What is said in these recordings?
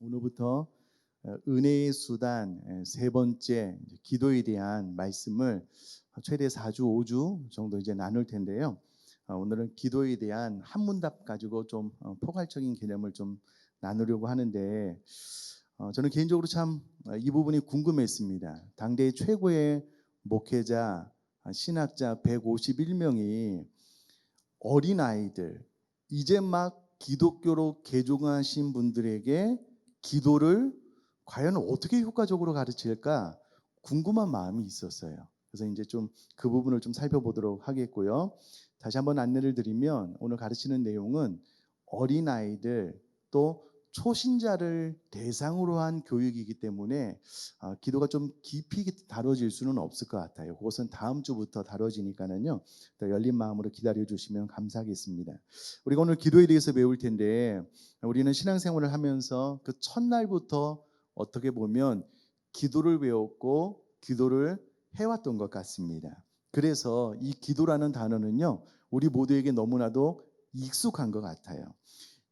오늘부터 은혜의 수단 세 번째 기도에 대한 말씀을 최대 4주, 5주 정도 이제 나눌 텐데요. 오늘은 기도에 대한 한 문답 가지고 좀 포괄적인 개념을 좀 나누려고 하는데 저는 개인적으로 참 이 부분이 궁금했습니다. 당대 최고의 목회자, 신학자 151명이 어린아이들, 이제 막 기독교로 개종하신 분들에게 기도를 과연 어떻게 효과적으로 가르칠까 궁금한 마음이 있었어요. 그래서 이제 좀 그 부분을 좀 살펴보도록 하겠고요. 다시 한번 안내를 드리면 오늘 가르치는 내용은 어린아이들 또 초신자를 대상으로 한 교육이기 때문에 기도가 좀 깊이 다뤄질 수는 없을 것 같아요. 그것은 다음 주부터 다뤄지니까는요. 더 열린 마음으로 기다려 주시면 감사하겠습니다. 우리가 오늘 기도에 대해서 배울 텐데 우리는 신앙생활을 하면서 그 첫날부터 어떻게 보면 기도를 배웠고 기도를 해왔던 것 같습니다. 그래서 이 기도라는 단어는요, 우리 모두에게 너무나도 익숙한 것 같아요.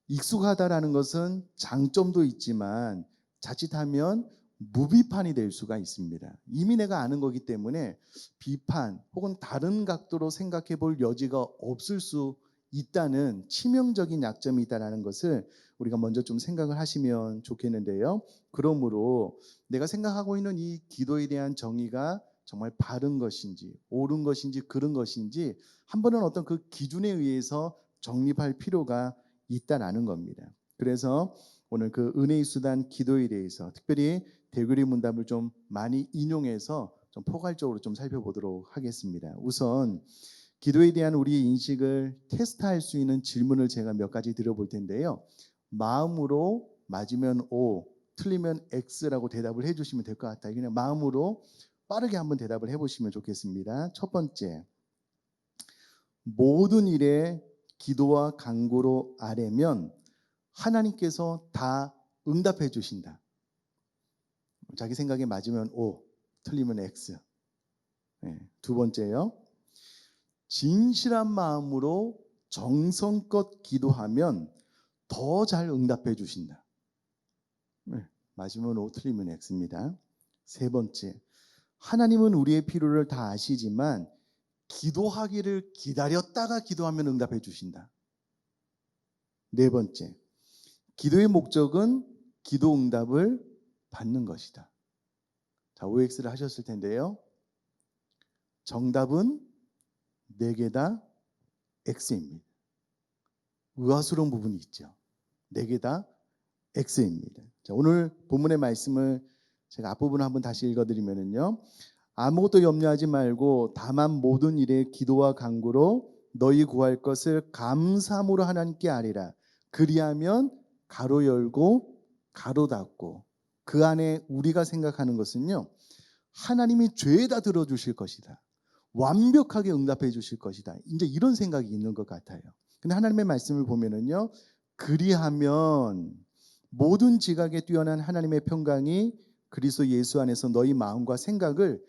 익숙하다라는 것은 장점도 있지만 자칫하면 무비판이 될 수가 있습니다. 이미 내가 아는 거기 때문에 비판 혹은 다른 각도로 생각해 볼 여지가 없을 수 있다는 치명적인 약점이 있다는 것을 우리가 먼저 좀 생각을 하시면 좋겠는데요. 그러므로 내가 생각하고 있는 이 기도에 대한 정의가 정말 바른 것인지 옳은 것인지 그른 것인지 한 번은 어떤 그 기준에 의해서 정립할 필요가 있다라는 겁니다. 그래서 오늘 그 은혜의 수단 기도에 대해서 특별히 대글의 문답을 좀 많이 인용해서 좀 포괄적으로 좀 살펴보도록 하겠습니다. 우선 기도에 대한 우리의 인식을 테스트할 수 있는 질문을 제가 몇 가지 드려볼 텐데요. 마음으로 맞으면 O, 틀리면 X라고 대답을 해주시면 될 것 같아요. 그냥 마음으로 빠르게 한번 대답을 해보시면 좋겠습니다. 첫 번째, 모든 일에 기도와 간구로 아뢰면 하나님께서 다 응답해 주신다. 자기 생각에 맞으면 O, 틀리면 X. 네. 두 번째요. 진실한 마음으로 정성껏 기도하면 더 잘 응답해 주신다. 네. 맞으면 O, 틀리면 X입니다. 세 번째. 하나님은 우리의 필요를 다 아시지만 기도하기를 기다렸다가 기도하면 응답해 주신다. 네 번째. 기도의 목적은 기도 응답을 받는 것이다. 자, OX를 하셨을 텐데요. 정답은 4개 다 X입니다. 의아스러운 부분이 있죠. 4개 다 X입니다. 자, 오늘 본문의 말씀을 제가 앞부분을 한번 다시 읽어드리면요. 아무것도 염려하지 말고 다만 모든 일에 기도와 간구로 너희 구할 것을 감사함으로 하나님께 아뢰라. 그리하면 가로 열고 가로 닫고 그 안에 우리가 생각하는 것은요. 하나님이 죄다 들어주실 것이다. 완벽하게 응답해 주실 것이다. 이제 이런 생각이 있는 것 같아요. 근데 하나님의 말씀을 보면은요. 그리하면 모든 지각에 뛰어난 하나님의 평강이 그리스도 예수 안에서 너희 마음과 생각을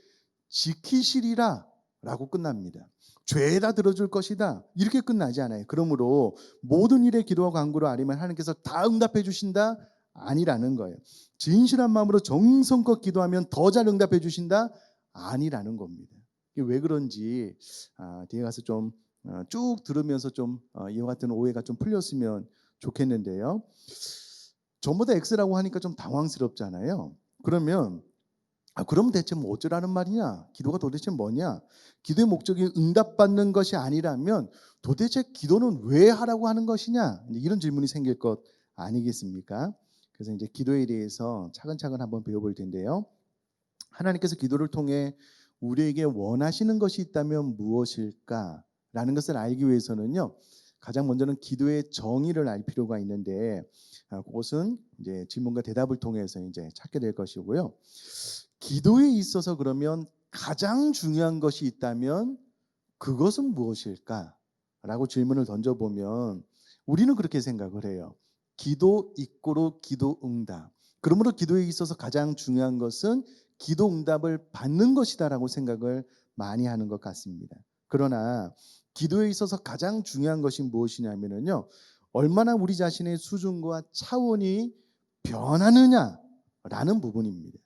지키시리라 라고 끝납니다. 죄다 들어줄 것이다 이렇게 끝나지 않아요. 그러므로 모든 일에 기도와 간구로 아뢰면 하나님께서 다 응답해 주신다 아니라는 거예요. 진실한 마음으로 정성껏 기도하면 더 잘 응답해 주신다 아니라는 겁니다. 이게 왜 그런지 뒤에 가서 좀 쭉 들으면서 좀 이와 같은 오해가 좀 풀렸으면 좋겠는데요. 전부 다 X라고 하니까 좀 당황스럽잖아요. 그러면 그럼 대체 뭐 어쩌라는 말이냐? 기도가 도대체 뭐냐? 기도의 목적이 응답받는 것이 아니라면 도대체 기도는 왜 하라고 하는 것이냐? 이런 질문이 생길 것 아니겠습니까? 그래서 이제 기도에 대해서 차근차근 한번 배워볼 텐데요. 하나님께서 기도를 통해 우리에게 원하시는 것이 있다면 무엇일까라는 것을 알기 위해서는요. 가장 먼저는 기도의 정의를 알 필요가 있는데 그것은 이제 질문과 대답을 통해서 이제 찾게 될 것이고요. 기도에 있어서 그러면 가장 중요한 것이 있다면 그것은 무엇일까라고 질문을 던져보면 우리는 그렇게 생각을 해요. 기도 이꼬르 기도 응답. 그러므로 기도에 있어서 가장 중요한 것은 기도 응답을 받는 것이다라고 생각을 많이 하는 것 같습니다. 그러나 기도에 있어서 가장 중요한 것이 무엇이냐면요. 얼마나 우리 자신의 수준과 차원이 변하느냐라는 부분입니다.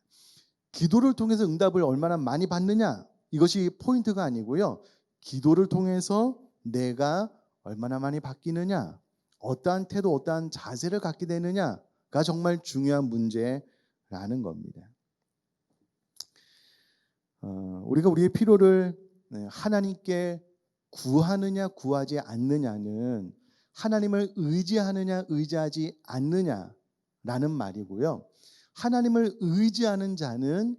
기도를 통해서 응답을 얼마나 많이 받느냐, 이것이 포인트가 아니고요. 기도를 통해서 내가 얼마나 많이 바뀌느냐, 어떠한 태도, 어떠한 자세를 갖게 되느냐가 정말 중요한 문제라는 겁니다. 우리가 우리의 필요를 하나님께 구하느냐 구하지 않느냐는 하나님을 의지하느냐 의지하지 않느냐라는 말이고요. 하나님을 의지하는 자는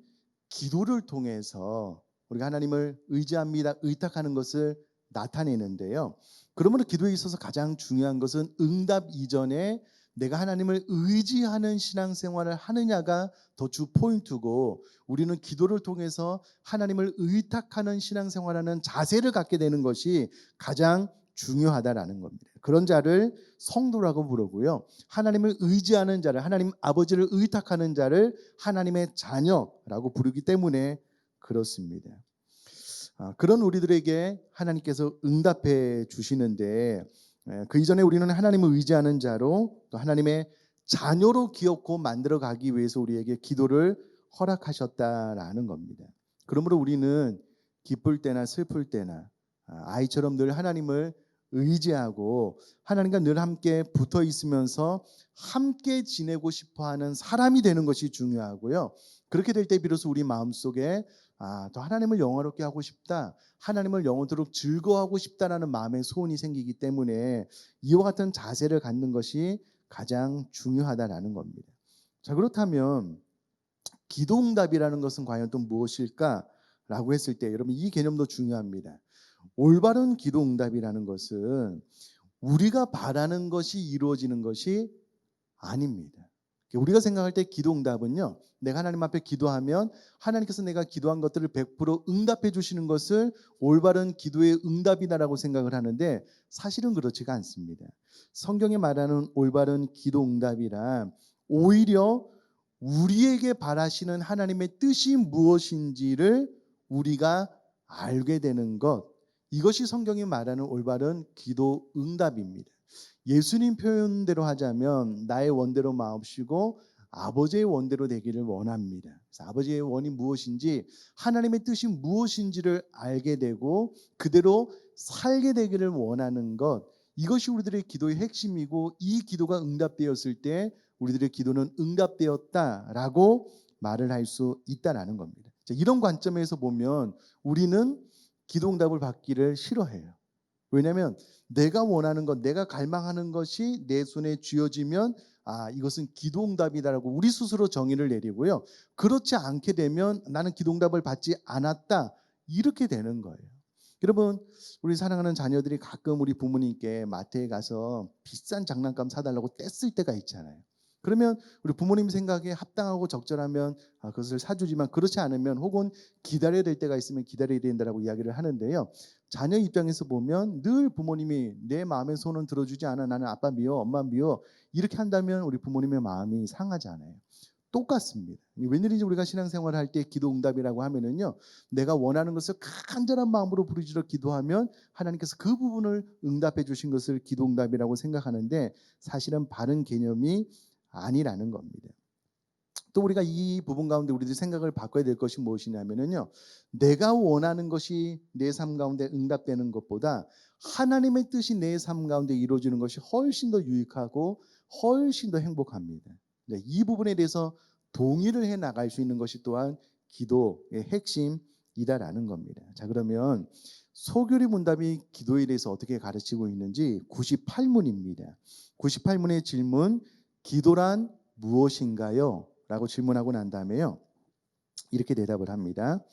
기도를 통해서 우리가 하나님을 의지합니다, 의탁하는 것을 나타내는데요. 그러므로 기도에 있어서 가장 중요한 것은 응답 이전에 내가 하나님을 의지하는 신앙생활을 하느냐가 더 주 포인트고, 우리는 기도를 통해서 하나님을 의탁하는 신앙생활하는 자세를 갖게 되는 것이 가장 중요하다라는 겁니다. 그런 자를 성도라고 부르고요. 하나님을 의지하는 자를, 하나님 아버지를 의탁하는 자를 하나님의 자녀라고 부르기 때문에 그렇습니다. 그런 우리들에게 하나님께서 응답해 주시는데, 그 이전에 우리는 하나님을 의지하는 자로 또 하나님의 자녀로 기업고 만들어 가기 위해서 우리에게 기도를 허락하셨다라는 겁니다. 그러므로 우리는 기쁠 때나 슬플 때나 아이처럼 늘 하나님을 의지하고 하나님과 늘 함께 붙어 있으면서 함께 지내고 싶어하는 사람이 되는 것이 중요하고요. 그렇게 될 때 비로소 우리 마음속에 더 하나님을 영화롭게 하고 싶다, 하나님을 영원토록 즐거워하고 싶다라는 마음의 소원이 생기기 때문에 이와 같은 자세를 갖는 것이 가장 중요하다라는 겁니다. 자, 그렇다면 기도응답이라는 것은 과연 또 무엇일까라고 했을 때 여러분, 이 개념도 중요합니다. 올바른 기도응답이라는 것은 우리가 바라는 것이 이루어지는 것이 아닙니다. 우리가 생각할 때 기도응답은요, 내가 하나님 앞에 기도하면 하나님께서 내가 기도한 것들을 100% 응답해 주시는 것을 올바른 기도의 응답이다라고 생각을 하는데, 사실은 그렇지가 않습니다. 성경에 말하는 올바른 기도응답이란 오히려 우리에게 바라시는 하나님의 뜻이 무엇인지를 우리가 알게 되는 것, 이것이 성경이 말하는 올바른 기도응답입니다. 예수님 표현대로 하자면 나의 원대로 마옵시고 아버지의 원대로 되기를 원합니다. 그래서 아버지의 원이 무엇인지, 하나님의 뜻이 무엇인지를 알게 되고 그대로 살게 되기를 원하는 것, 이것이 우리들의 기도의 핵심이고, 이 기도가 응답되었을 때 우리들의 기도는 응답되었다라고 말을 할 수 있다라는 겁니다. 이런 관점에서 보면 우리는 기도응답을 받기를 싫어해요. 왜냐하면 내가 원하는 것, 내가 갈망하는 것이 내 손에 쥐어지면 이것은 기도응답이다라고 우리 스스로 정의를 내리고요. 그렇지 않게 되면 나는 기도응답을 받지 않았다, 이렇게 되는 거예요. 여러분, 우리 사랑하는 자녀들이 가끔 우리 부모님께 마트에 가서 비싼 장난감 사달라고 떼쓸 때가 있잖아요. 그러면 우리 부모님 생각에 합당하고 적절하면 그것을 사주지만, 그렇지 않으면 혹은 기다려야 될 때가 있으면 기다려야 된다라고 이야기를 하는데요. 자녀 입장에서 보면 늘 부모님이 내 마음의 소원은 들어주지 않아, 나는 아빠 미워, 엄마 미워, 이렇게 한다면 우리 부모님의 마음이 상하잖아요. 똑같습니다. 웬일인지 우리가 신앙생활을 할 때 기도응답이라고 하면은요, 내가 원하는 것을 간절한 마음으로 부르짖어 기도하면 하나님께서 그 부분을 응답해 주신 것을 기도응답이라고 생각하는데, 사실은 바른 개념이 아니라는 겁니다. 또 우리가 이 부분 가운데 우리들 생각을 바꿔야 될 것이 무엇이냐면요, 내가 원하는 것이 내 삶 가운데 응답되는 것보다 하나님의 뜻이 내 삶 가운데 이루어지는 것이 훨씬 더 유익하고 훨씬 더 행복합니다. 이 부분에 대해서 동의를 해 나갈 수 있는 것이 또한 기도의 핵심이다라는 겁니다. 자, 그러면 소교리 문답이 기도에 대해서 어떻게 가르치고 있는지 98문입니다. 98문의 질문, 기도란 무엇인가요? 라고 질문하고 난 다음에요, 이렇게 대답을 합니다.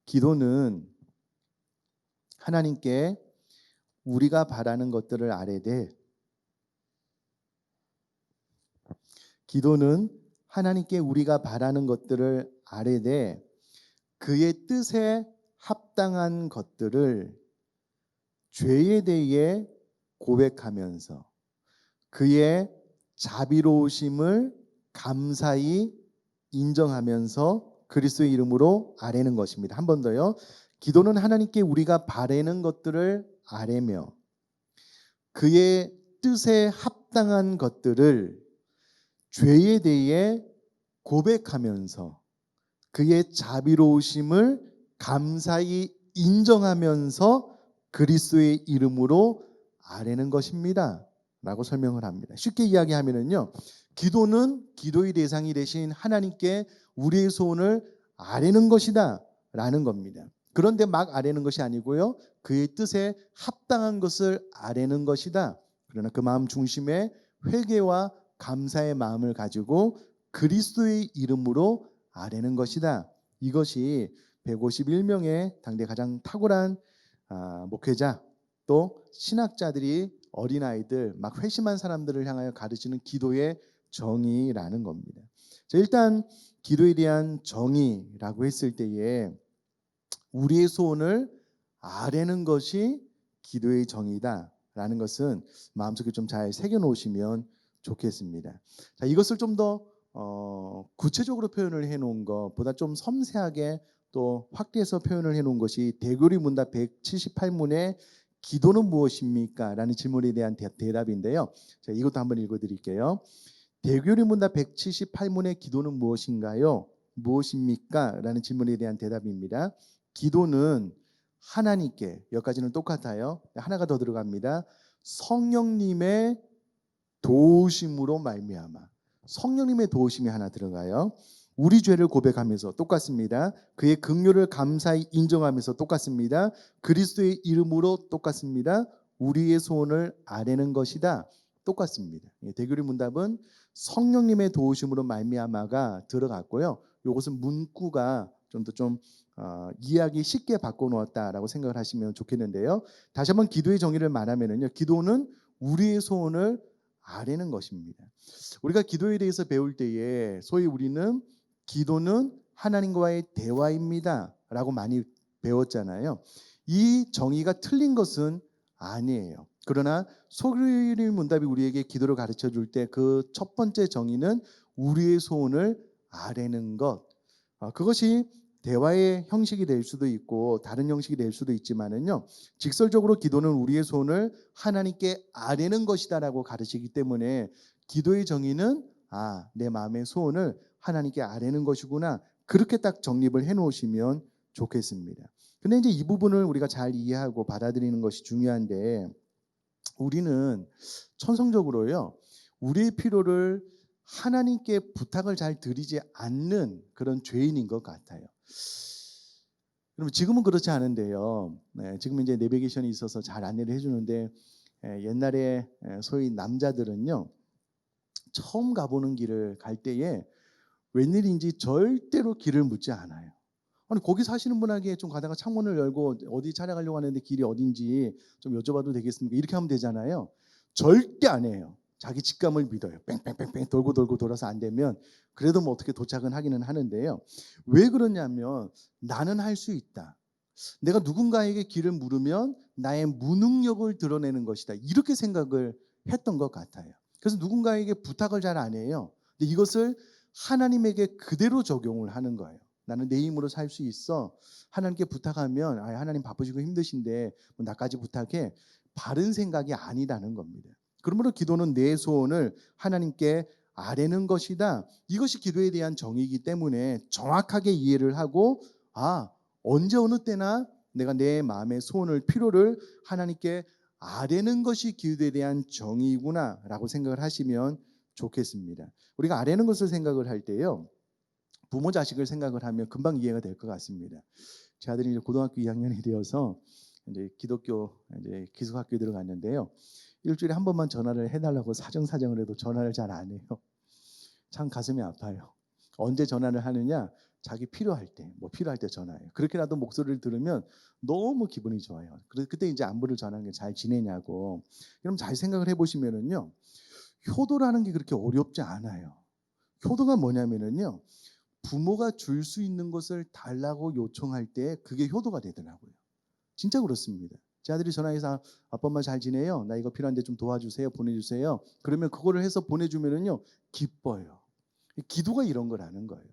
기도는 하나님께 우리가 바라는 것들을 아뢰되, 기도는 하나님께 우리가 바라는 것들을 아뢰되 그의 뜻에 합당한 것들을 죄에 대해 고백하면서 그의 자비로우심을 감사히 인정하면서 그리스도의 이름으로 아뢰는 것입니다. 한 번 더요. 기도는 하나님께 우리가 바라는 것들을 아뢰며 그의 뜻에 합당한 것들을 죄에 대해 고백하면서 그의 자비로우심을 감사히 인정하면서 그리스도의 이름으로 아뢰는 것입니다 라고 설명을 합니다. 쉽게 이야기하면요, 기도는 기도의 대상이 되신 하나님께 우리의 소원을 아뢰는 것이다 라는 겁니다. 그런데 막 아뢰는 것이 아니고요, 그의 뜻에 합당한 것을 아뢰는 것이다. 그러나 그 마음 중심에 회개와 감사의 마음을 가지고 그리스도의 이름으로 아뢰는 것이다. 이것이 151명의 당대 가장 탁월한 목회자 또 신학자들이 어린아이들 막 회심한 사람들을 향하여 가르치는 기도의 정의라는 겁니다. 자, 일단 기도에 대한 정의라고 했을 때에 우리의 소원을 아뢰는 것이 기도의 정의다라는 것은 마음속에 좀 잘 새겨놓으시면 좋겠습니다. 자, 이것을 좀 더 구체적으로 표현을 해놓은 것보다 좀 섬세하게 또 확대해서 표현을 해놓은 것이 대교리 문답 178문의 기도는 무엇입니까? 라는 질문에 대한 대답인데요. 자, 이것도 한번 읽어드릴게요. 대교리 문답 178문의 기도는 무엇인가요? 무엇입니까? 라는 질문에 대한 대답입니다. 기도는 하나님께, 여기까지는 똑같아요. 하나가 더 들어갑니다. 성령님의 도우심으로 말미암아. 성령님의 도우심이 하나 들어가요. 우리 죄를 고백하면서 똑같습니다. 그의 긍휼을 감사히 인정하면서 똑같습니다. 그리스도의 이름으로 똑같습니다. 우리의 소원을 아뢰는 것이다. 똑같습니다. 대교리 문답은 성령님의 도우심으로 말미암아가 들어갔고요. 이것은 문구가 좀 더 이해하기 쉽게 바꿔놓았다라고 생각을 하시면 좋겠는데요. 다시 한번 기도의 정의를 말하면요, 기도는 우리의 소원을 아뢰는 것입니다. 우리가 기도에 대해서 배울 때에 소위 우리는 기도는 하나님과의 대화입니다 라고 많이 배웠잖아요. 이 정의가 틀린 것은 아니에요. 그러나 소그리 문답이 우리에게 기도를 가르쳐 줄 때 그 첫 번째 정의는 우리의 소원을 아뢰는 것. 그것이 대화의 형식이 될 수도 있고 다른 형식이 될 수도 있지만은요, 직설적으로 기도는 우리의 소원을 하나님께 아뢰는 것이다라고 가르치기 때문에 기도의 정의는 내 마음의 소원을 하나님께 아뢰는 것이구나, 그렇게 딱 정립을 해 놓으시면 좋겠습니다. 근데 이제 이 부분을 우리가 잘 이해하고 받아들이는 것이 중요한데, 우리는 천성적으로요, 우리의 필요를 하나님께 부탁을 잘 드리지 않는 그런 죄인인 것 같아요. 그러면 지금은 그렇지 않은데요. 지금 이제 내비게이션이 있어서 잘 안내를 해주는데, 옛날에 소위 남자들은요, 처음 가보는 길을 갈 때에 웬일인지 절대로 길을 묻지 않아요. 아니, 거기 사시는 분에게 좀 가다가 창문을 열고 어디 찾아가려고 하는데 길이 어딘지 좀 여쭤봐도 되겠습니까? 이렇게 하면 되잖아요. 절대 안 해요. 자기 직감을 믿어요. 뺑뺑뺑뺑 돌고 돌고 돌아서 안 되면 그래도 뭐 어떻게 도착은 하기는 하는데요. 왜 그러냐면 나는 할 수 있다. 내가 누군가에게 길을 물으면 나의 무능력을 드러내는 것이다. 이렇게 생각을 했던 것 같아요. 그래서 누군가에게 부탁을 잘 안 해요. 근데 이것을 하나님에게 그대로 적용을 하는 거예요. 나는 내 힘으로 살 수 있어. 하나님께 부탁하면 하나님 바쁘시고 힘드신데 뭐 나까지 부탁해. 바른 생각이 아니라는 겁니다. 그러므로 기도는 내 소원을 하나님께 아뢰는 것이다. 이것이 기도에 대한 정의이기 때문에 정확하게 이해를 하고 언제 어느 때나 내가 내 마음의 소원을 필요를 하나님께 아뢰는 것이 기도에 대한 정의구나 라고 생각을 하시면 좋겠습니다. 우리가 아뢰는 것을 생각을 할 때요, 부모 자식을 생각을 하면 금방 이해가 될 것 같습니다. 제 아들이 이제 고등학교 2학년이 되어서 이제 기독교 이제 기숙학교에 들어갔는데요. 일주일에 한 번만 전화를 해달라고 사정사정을 해도 전화를 잘 안 해요. 참 가슴이 아파요. 언제 전화를 하느냐? 자기 필요할 때, 뭐 필요할 때 전화해요. 그렇게라도 목소리를 들으면 너무 기분이 좋아요. 그때 이제 안부를 전하는 게 잘 지내냐고. 그럼 잘 생각을 해보시면은요, 효도라는 게 그렇게 어렵지 않아요. 효도가 뭐냐면은요, 부모가 줄 수 있는 것을 달라고 요청할 때 그게 효도가 되더라고요. 진짜 그렇습니다. 제 아들이 전화해서 아빠 엄마 잘 지내요? 나 이거 필요한데 좀 도와주세요. 보내주세요. 그러면 그거를 해서 보내주면은요, 기뻐요. 기도가 이런 거라는 거예요.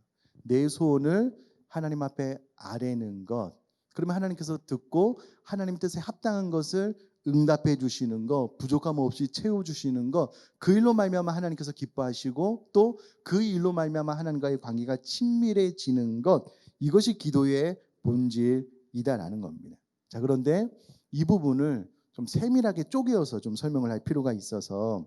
내 소원을 하나님 앞에 아뢰는 것. 그러면 하나님께서 듣고 하나님 뜻에 합당한 것을 응답해 주시는 거, 부족함 없이 채워 주시는 거, 그 일로 말미암아 하나님께서 기뻐하시고 또 그 일로 말미암아 하나님과의 관계가 친밀해지는 것, 이것이 기도의 본질이다라는 겁니다. 자, 그런데 이 부분을 좀 세밀하게 쪼개어서 좀 설명을 할 필요가 있어서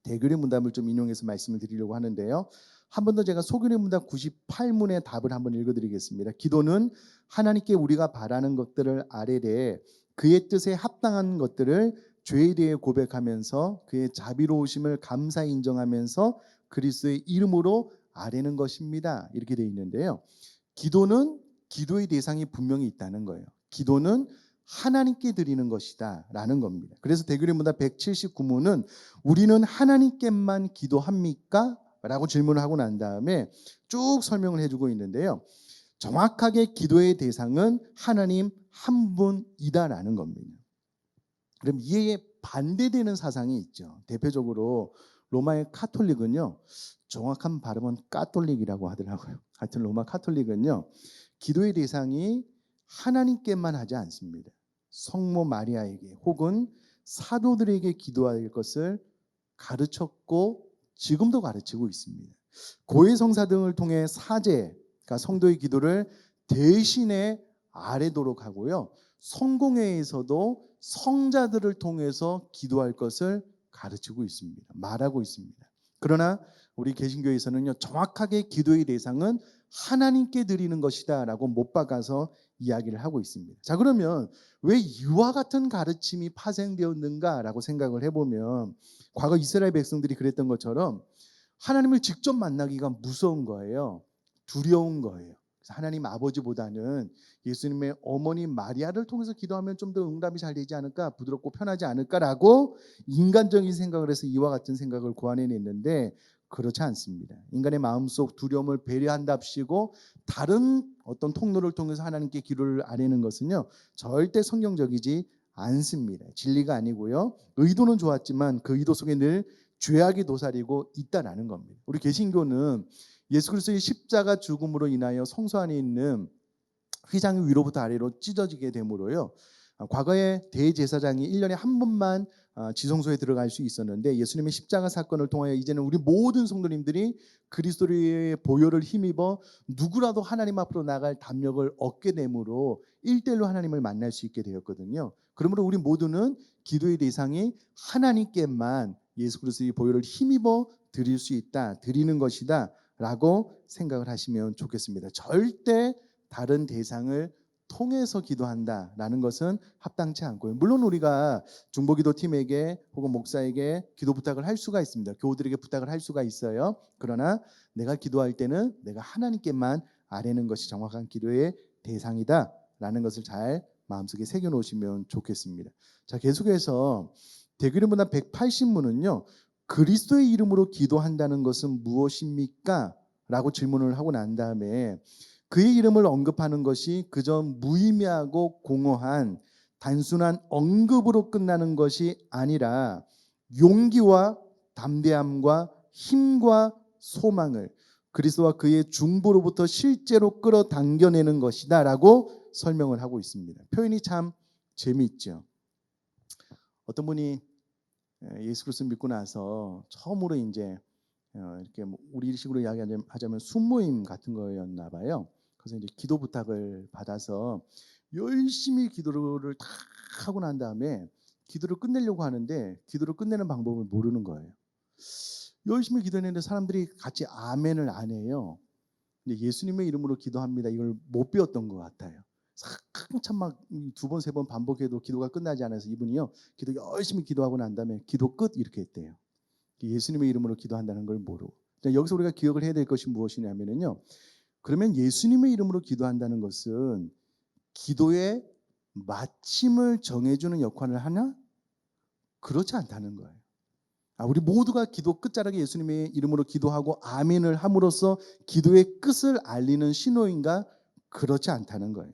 대규례 문답을 좀 인용해서 말씀을 드리려고 하는데요. 한 번 더 제가 소규례 문답 98문의 답을 한번 읽어드리겠습니다. 기도는 하나님께 우리가 바라는 것들을 아뢰되 그의 뜻에 합당한 것들을 죄에 대해 고백하면서 그의 자비로우심을 감사히 인정하면서 그리스도의 이름으로 아뢰는 것입니다. 이렇게 되어 있는데요. 기도는 기도의 대상이 분명히 있다는 거예요. 기도는 하나님께 드리는 것이다 라는 겁니다. 그래서 대규례 문답 179문은 우리는 하나님께만 기도합니까? 라고 질문을 하고 난 다음에 쭉 설명을 해주고 있는데요. 정확하게 기도의 대상은 하나님 한 분이다라는 겁니다. 그럼 이에 반대되는 사상이 있죠. 대표적으로 로마의 카톨릭은요, 정확한 발음은 까톨릭이라고 하더라고요. 하여튼 로마 카톨릭은요, 기도의 대상이 하나님께만 하지 않습니다. 성모 마리아에게 혹은 사도들에게 기도할 것을 가르쳤고 지금도 가르치고 있습니다. 고해 성사 등을 통해 사제, 그러니까 성도의 기도를 대신에 아뢰도록 하고요. 성공회에서도 성자들을 통해서 기도할 것을 가르치고 있습니다. 말하고 있습니다. 그러나 우리 개신교에서는요, 정확하게 기도의 대상은 하나님께 드리는 것이다 라고 못 박아서 이야기를 하고 있습니다. 자, 그러면 왜 이와 같은 가르침이 파생되었는가 라고 생각을 해보면 과거 이스라엘 백성들이 그랬던 것처럼 하나님을 직접 만나기가 무서운 거예요. 두려운 거예요. 그래서 하나님 아버지보다는 예수님의 어머니 마리아를 통해서 기도하면 좀 더 응답이 잘 되지 않을까, 부드럽고 편하지 않을까라고 인간적인 생각을 해서 이와 같은 생각을 고안해냈는데 그렇지 않습니다. 인간의 마음속 두려움을 배려한답시고 다른 어떤 통로를 통해서 하나님께 기도를 아뢰는 것은요, 절대 성경적이지 않습니다. 진리가 아니고요. 의도는 좋았지만 그 의도 속에 늘 죄악이 도사리고 있다라는 겁니다. 우리 개신교는 예수 그리스도의 십자가 죽음으로 인하여 성소 안에 있는 휘장이 위로부터 아래로 찢어지게 되므로요, 과거에 대제사장이 1년에 한 번만 지성소에 들어갈 수 있었는데 예수님의 십자가 사건을 통하여 이제는 우리 모든 성도님들이 그리스도의 보혈을 힘입어 누구라도 하나님 앞으로 나갈 담력을 얻게 되므로 1대1로 하나님을 만날 수 있게 되었거든요. 그러므로 우리 모두는 기도의 대상이 하나님께만 예수 그리스도의 보혈을 힘입어 드릴 수 있다, 드리는 것이다 라고 생각을 하시면 좋겠습니다. 절대 다른 대상을 통해서 기도한다라는 것은 합당치 않고요. 물론 우리가 중보기도팀에게 혹은 목사에게 기도 부탁을 할 수가 있습니다. 교우들에게 부탁을 할 수가 있어요. 그러나 내가 기도할 때는 내가 하나님께만 아뢰는 것이 정확한 기도의 대상이다라는 것을 잘 마음속에 새겨놓으시면 좋겠습니다. 자, 계속해서 대규례 문답 180문은요. 그리스도의 이름으로 기도한다는 것은 무엇입니까? 라고 질문을 하고 난 다음에 그의 이름을 언급하는 것이 그저 무의미하고 공허한 단순한 언급으로 끝나는 것이 아니라 용기와 담대함과 힘과 소망을 그리스도와 그의 중보로부터 실제로 끌어당겨내는 것이다 라고 설명을 하고 있습니다. 표현이 참 재미있죠. 어떤 분이 예수 그리스도 믿고 나서 처음으로 이제 이렇게 우리식으로 이야기하자면 순모임 같은 거였나 봐요. 그래서 이제 기도 부탁을 받아서 열심히 기도를 다 하고 난 다음에 기도를 끝내려고 하는데 기도를 끝내는 방법을 모르는 거예요. 열심히 기도했는데 사람들이 같이 아멘을 안 해요. 근데 예수님의 이름으로 기도합니다. 이걸 못 배웠던 것 같아요. 한참 막 2번, 3번 반복해도 기도가 끝나지 않아서 이분이요, 기도 열심히 기도하고 난 다음에 기도 끝 이렇게 했대요. 예수님의 이름으로 기도한다는 걸 모르고. 여기서 우리가 기억을 해야 될 것이 무엇이냐면요, 그러면 예수님의 이름으로 기도한다는 것은 기도의 마침을 정해주는 역할을 하나? 그렇지 않다는 거예요. 우리 모두가 기도 끝자락에 예수님의 이름으로 기도하고 아멘을 함으로써 기도의 끝을 알리는 신호인가? 그렇지 않다는 거예요.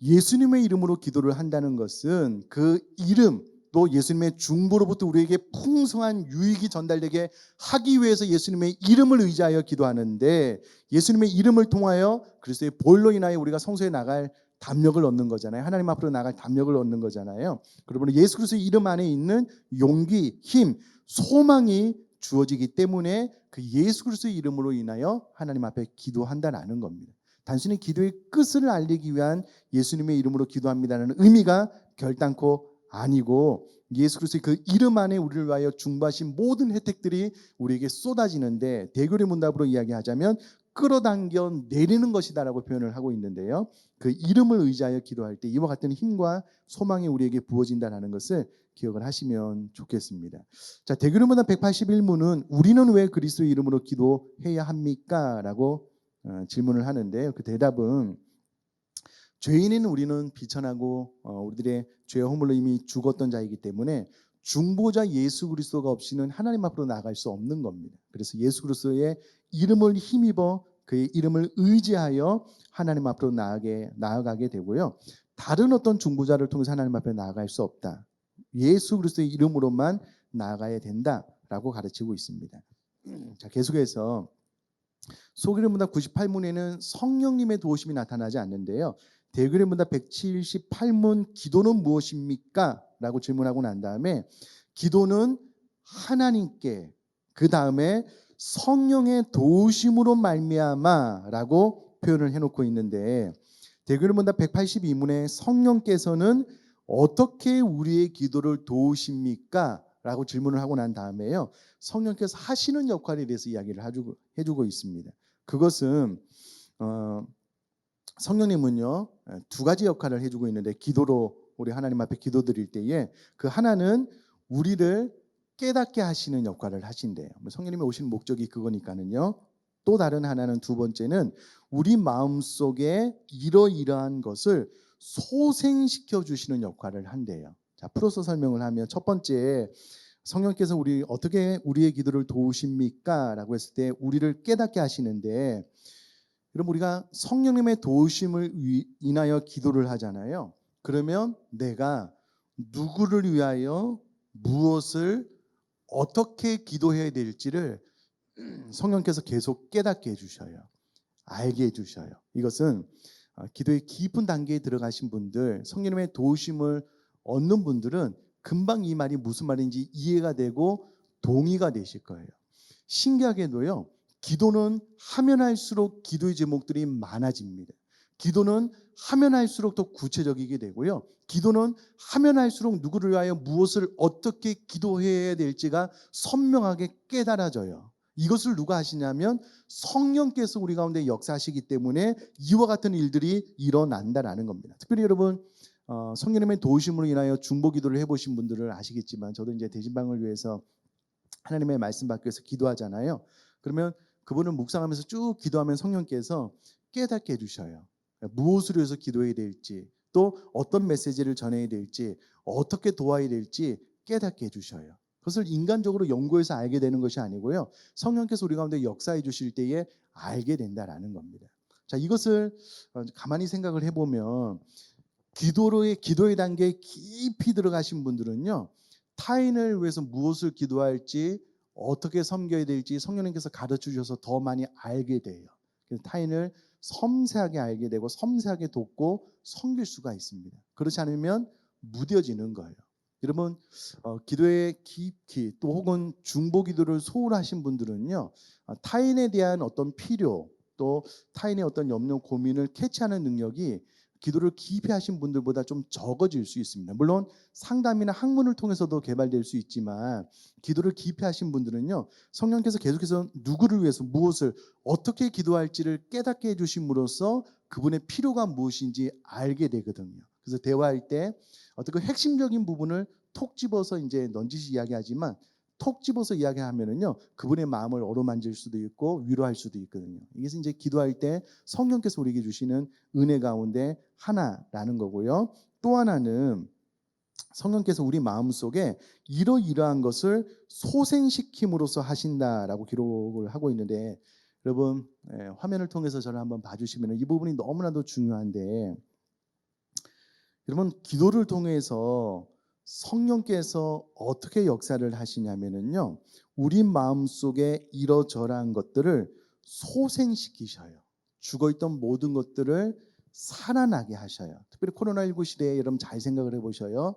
예수님의 이름으로 기도를 한다는 것은 그 이름, 또 예수님의 중보로부터 우리에게 풍성한 유익이 전달되게 하기 위해서 예수님의 이름을 의지하여 기도하는데, 예수님의 이름을 통하여 그리스도의 보혈로 인하여 우리가 성소에 나갈 담력을 얻는 거잖아요. 하나님 앞으로 나갈 담력을 얻는 거잖아요. 그러므로 예수 그리스도의 이름 안에 있는 용기, 힘, 소망이 주어지기 때문에 그 예수 그리스도의 이름으로 인하여 하나님 앞에 기도한다라는 겁니다. 단순히 기도의 끝을 알리기 위한 예수님의 이름으로 기도합니다라는 의미가 결단코 아니고, 예수 그리스도의 그 이름 안에 우리를 위하여 중보하신 모든 혜택들이 우리에게 쏟아지는데, 대결의 문답으로 이야기하자면 끌어당겨 내리는 것이다라고 표현을 하고 있는데요. 그 이름을 의지하여 기도할 때 이와 같은 힘과 소망이 우리에게 부어진다는 것을 기억을 하시면 좋겠습니다. 자, 대결의 문답 181문은 우리는 왜 그리스도의 이름으로 기도해야 합니까? 라고 질문을 하는데요. 그 대답은 죄인인 우리는 비천하고 우리들의 죄와 허물로 이미 죽었던 자이기 때문에 중보자 예수 그리스도가 없이는 하나님 앞으로 나아갈 수 없는 겁니다. 그래서 예수 그리스도의 이름을 힘입어 그의 이름을 의지하여 하나님 앞으로 나아가게 되고요. 다른 어떤 중보자를 통해서 하나님 앞에 나아갈 수 없다. 예수 그리스도의 이름으로만 나아가야 된다라고 가르치고 있습니다. 자, 계속해서 소그리 문답 98문에는 성령님의 도우심이 나타나지 않는데요. 대그리 문답 178문 기도는 무엇입니까? 라고 질문하고 난 다음에 기도는 하나님께, 그 다음에 성령의 도우심으로 말미암아라고 표현을 해놓고 있는데, 대그리 문답 182문에 성령께서는 어떻게 우리의 기도를 도우십니까? 라고 질문을 하고 난 다음에요, 성령께서 하시는 역할에 대해서 이야기를 해주고 있습니다. 그것은 성령님은요 두 가지 역할을 해주고 있는데, 기도로 우리 하나님 앞에 기도드릴 때에 그 하나는 우리를 깨닫게 하시는 역할을 하신대요. 성령님이 오시는 목적이 그거니까는요. 또 다른 하나는, 두 번째는 우리 마음속에 이러이러한 것을 소생시켜 주시는 역할을 한대요. 자, 풀어서 설명을 하면, 첫 번째, 성령께서 어떻게 우리의 기도를 도우십니까? 라고 했을 때 우리를 깨닫게 하시는데, 그럼 우리가 성령님의 도우심을 인하여 기도를 하잖아요. 그러면 내가 누구를 위하여 무엇을 어떻게 기도해야 될지를 성령께서 계속 깨닫게 해주셔요. 알게 해주셔요. 이것은 기도의 깊은 단계에 들어가신 분들, 성령님의 도우심을 얻는 분들은 금방 이 말이 무슨 말인지 이해가 되고 동의가 되실 거예요. 신기하게도요, 기도는 하면 할수록 기도의 제목들이 많아집니다. 기도는 하면 할수록 더 구체적이게 되고요. 기도는 하면 할수록 누구를 위하여 무엇을 어떻게 기도해야 될지가 선명하게 깨달아져요. 이것을 누가 하시냐면 성령께서 우리 가운데 역사하시기 때문에 이와 같은 일들이 일어난다라는 겁니다. 특별히 여러분, 성령님의 도우심으로 인하여 중보 기도를 해보신 분들을 아시겠지만, 저도 이제 대진방을 위해서 하나님의 말씀 받기 위해서 기도하잖아요. 그러면 그분을 묵상하면서 쭉 기도하면 성령께서 깨닫게 해주셔요. 무엇을 위해서 기도해야 될지, 또 어떤 메시지를 전해야 될지, 어떻게 도와야 될지 깨닫게 해주셔요. 그것을 인간적으로 연구해서 알게 되는 것이 아니고요, 성령께서 우리 가운데 역사해 주실 때에 알게 된다라는 겁니다. 자, 이것을 가만히 생각을 해보면, 기도의 단계에 깊이 들어가신 분들은요, 타인을 위해서 무엇을 기도할지, 어떻게 섬겨야 될지 성령님께서 가르쳐 주셔서 더 많이 알게 돼요. 그래서 타인을 섬세하게 알게 되고 섬세하게 돕고 섬길 수가 있습니다. 그렇지 않으면 무뎌지는 거예요. 여러분, 기도에 깊이, 또 혹은 중보 기도를 소홀하신 분들은요, 타인에 대한 어떤 필요, 또 타인의 어떤 염려, 고민을 캐치하는 능력이 기도를 깊이 하신 분들보다 좀 적어질 수 있습니다. 물론 상담이나 학문을 통해서도 개발될 수 있지만, 기도를 깊이 하신 분들은요, 성령께서 계속해서 누구를 위해서 무엇을 어떻게 기도할지를 깨닫게 해주심으로써 그분의 필요가 무엇인지 알게 되거든요. 그래서 대화할 때 어떤 그 핵심적인 부분을 톡 집어서 이제 넌지시 이야기하지만, 톡 집어서 이야기하면은요, 그분의 마음을 어루만질 수도 있고 위로할 수도 있거든요. 이게 이제 기도할 때 성령께서 우리에게 주시는 은혜 가운데 하나라는 거고요. 또 하나는 성령께서 우리 마음속에 이러이러한 것을 소생시킴으로써 하신다라고 기록을 하고 있는데, 여러분, 화면을 통해서 저를 한번 봐주시면 이 부분이 너무나도 중요한데, 여러분, 기도를 통해서 성령께서 어떻게 역사를 하시냐면요, 우리 마음속에 이러저러한 것들을 소생시키셔요. 죽어있던 모든 것들을 살아나게 하셔요. 특별히 코로나19 시대에 여러분 잘 생각을 해보셔요.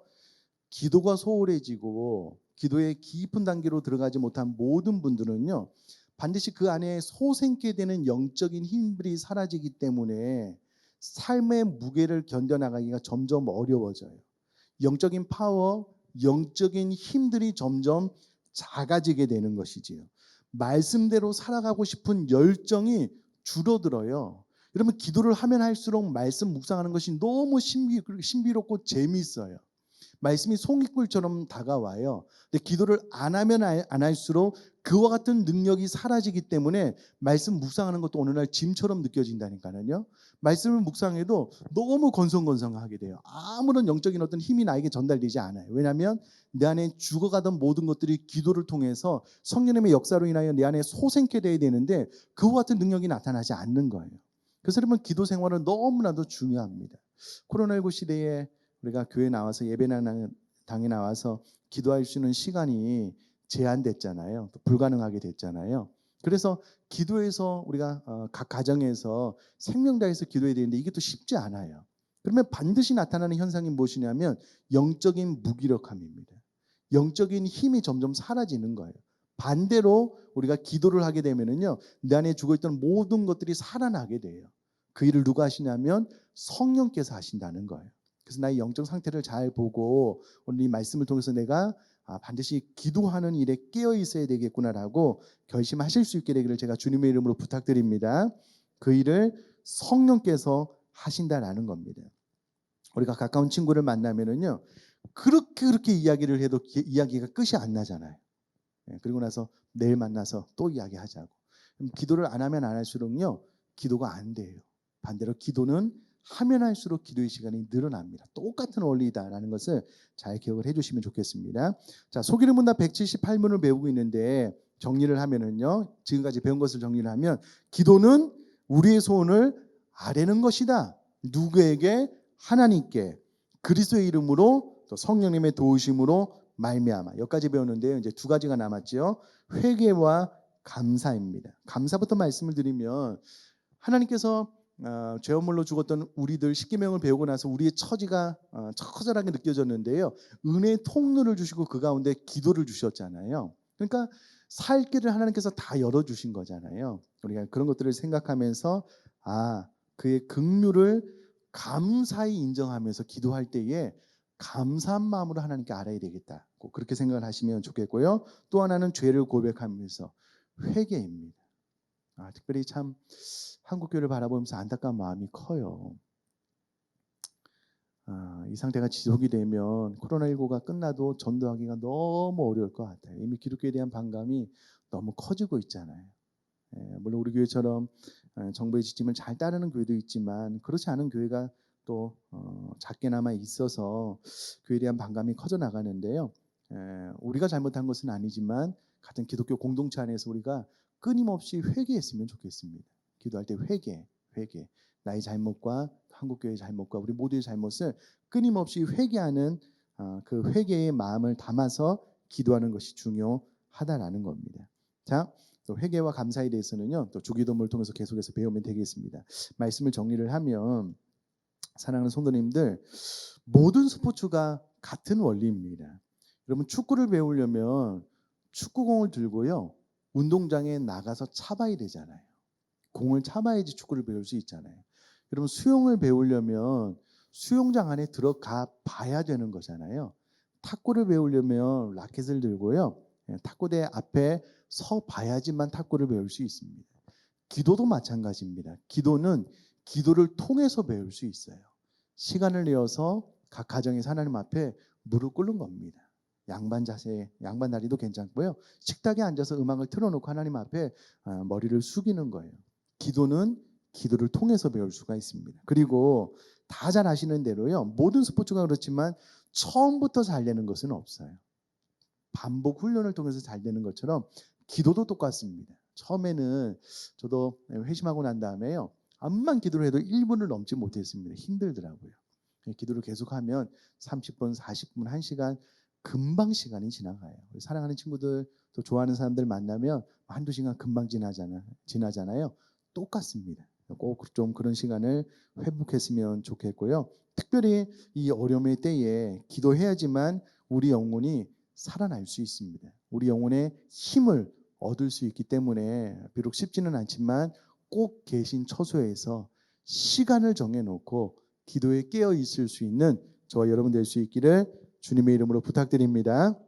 기도가 소홀해지고 기도의 깊은 단계로 들어가지 못한 모든 분들은요, 반드시 그 안에 소생케 되는 영적인 힘들이 사라지기 때문에 삶의 무게를 견뎌나가기가 점점 어려워져요. 영적인 파워, 영적인 힘들이 점점 작아지게 되는 것이지요. 말씀대로 살아가고 싶은 열정이 줄어들어요. 여러분, 기도를 하면 할수록 말씀 묵상하는 것이 너무 신비롭고 재미있어요. 말씀이 송이꿀처럼 다가와요. 근데 기도를 안 하면 안 할수록 그와 같은 능력이 사라지기 때문에 말씀 묵상하는 것도 어느 날 짐처럼 느껴진다니까요. 말씀을 묵상해도 너무 건성건성하게 돼요. 아무런 영적인 어떤 힘이 나에게 전달되지 않아요. 왜냐하면 내 안에 죽어가던 모든 것들이 기도를 통해서 성령님의 역사로 인하여 내 안에 소생케 돼야 되는데 그와 같은 능력이 나타나지 않는 거예요. 그래서 여러분, 기도 생활은 너무나도 중요합니다. 코로나19 시대에 우리가 교회 나와서 예배당에 나와서 기도할 수 있는 시간이 제한됐잖아요. 또 불가능하게 됐잖아요. 그래서 기도에서 우리가 각 가정에서 생명 다해서 기도해야 되는데 이게 또 쉽지 않아요. 그러면 반드시 나타나는 현상이 무엇이냐면 영적인 무기력함입니다. 영적인 힘이 점점 사라지는 거예요. 반대로 우리가 기도를 하게 되면은요, 내 안에 죽어있던 모든 것들이 살아나게 돼요. 그 일을 누가 하시냐면 성령께서 하신다는 거예요. 그래서 나의 영적 상태를 잘 보고 오늘 이 말씀을 통해서 내가 반드시 기도하는 일에 깨어 있어야 되겠구나라고 결심하실 수 있게 되기를 제가 주님의 이름으로 부탁드립니다. 그 일을 성령께서 하신다라는 겁니다. 우리가 가까운 친구를 만나면은요, 그렇게 이야기를 해도 이야기가 끝이 안 나잖아요. 그리고 나서 내일 만나서 또 이야기하자고. 기도를 안 하면 안 할수록요, 기도가 안 돼요. 반대로 기도는 하면 할수록 기도의 시간이 늘어납니다. 똑같은 원리다라는 것을 잘 기억을 해주시면 좋겠습니다. 자, 소기능 문답 178문을 배우고 있는데 정리를 하면은요, 지금까지 배운 것을 정리를 하면 기도는 우리의 소원을 아뢰는 것이다. 누구에게? 하나님께. 그리스도의 이름으로 또 성령님의 도우심으로 말미암아. 여기까지 배웠는데요. 이제 두 가지가 남았죠. 회개와 감사입니다. 감사부터 말씀을 드리면 하나님께서 죄업물로 죽었던 우리들 십계명을 배우고 나서 우리의 처지가 처절하게 느껴졌는데요. 은혜의 통로를 주시고 그 가운데 기도를 주셨잖아요. 그러니까 살 길을 하나님께서 다 열어주신 거잖아요. 우리가 그런 것들을 생각하면서 그의 긍휼을 감사히 인정하면서 기도할 때에 감사한 마음으로 하나님께 알아야 되겠다. 꼭 그렇게 생각을 하시면 좋겠고요. 또 하나는 죄를 고백하면서 회개입니다. 특별히 참 한국교회를 바라보면서 안타까운 마음이 커요. 이 상태가 지속이 되면 코로나19가 끝나도 전도하기가 너무 어려울 것 같아요. 이미 기독교에 대한 반감이 너무 커지고 있잖아요. 물론 우리 교회처럼 정부의 지침을 잘 따르는 교회도 있지만 그렇지 않은 교회가 또 작게나마 있어서 교회에 대한 반감이 커져 나가는데요. 우리가 잘못한 것은 아니지만 같은 기독교 공동체 안에서 우리가 끊임없이 회개했으면 좋겠습니다. 기도할 때 회개. 나의 잘못과 한국교회의 잘못과 우리 모두의 잘못을 끊임없이 회개하는 그 회개의 마음을 담아서 기도하는 것이 중요하다라는 겁니다. 자, 또 회개와 감사에 대해서는요, 또 주기도문을 통해서 계속해서 배우면 되겠습니다. 말씀을 정리를 하면 사랑하는 성도님들, 모든 스포츠가 같은 원리입니다. 여러분, 축구를 배우려면 축구공을 들고요, 운동장에 나가서 차봐야 되잖아요. 공을 차봐야지 축구를 배울 수 있잖아요. 여러분, 수영을 배우려면 수영장 안에 들어가 봐야 되는 거잖아요. 탁구를 배우려면 라켓을 들고요, 탁구대 앞에 서 봐야지만 탁구를 배울 수 있습니다. 기도도 마찬가지입니다. 기도는 기도를 통해서 배울 수 있어요. 시간을 내어서 각 가정에서 하나님 앞에 무릎 꿇는 겁니다. 양반 자세, 양반 다리도 괜찮고요. 식탁에 앉아서 음악을 틀어놓고 하나님 앞에 머리를 숙이는 거예요. 기도는 기도를 통해서 배울 수가 있습니다. 그리고 다 잘 아시는 대로요, 모든 스포츠가 그렇지만 처음부터 잘 되는 것은 없어요. 반복 훈련을 통해서 잘 되는 것처럼 기도도 똑같습니다. 처음에는 저도 회심하고 난 다음에요, 암만 기도를 해도 1분을 넘지 못했습니다. 힘들더라고요. 기도를 계속하면 30분, 40분, 1시간 금방 시간이 지나가요. 사랑하는 친구들, 또 좋아하는 사람들 만나면 한두 시간 금방 지나잖아요. 똑같습니다. 꼭 좀 그런 시간을 회복했으면 좋겠고요. 특별히 이 어려움의 때에 기도해야지만 우리 영혼이 살아날 수 있습니다. 우리 영혼의 힘을 얻을 수 있기 때문에 비록 쉽지는 않지만 꼭 계신 처소에서 시간을 정해놓고 기도에 깨어 있을 수 있는 저와 여러분 될 수 있기를 주님의 이름으로 부탁드립니다.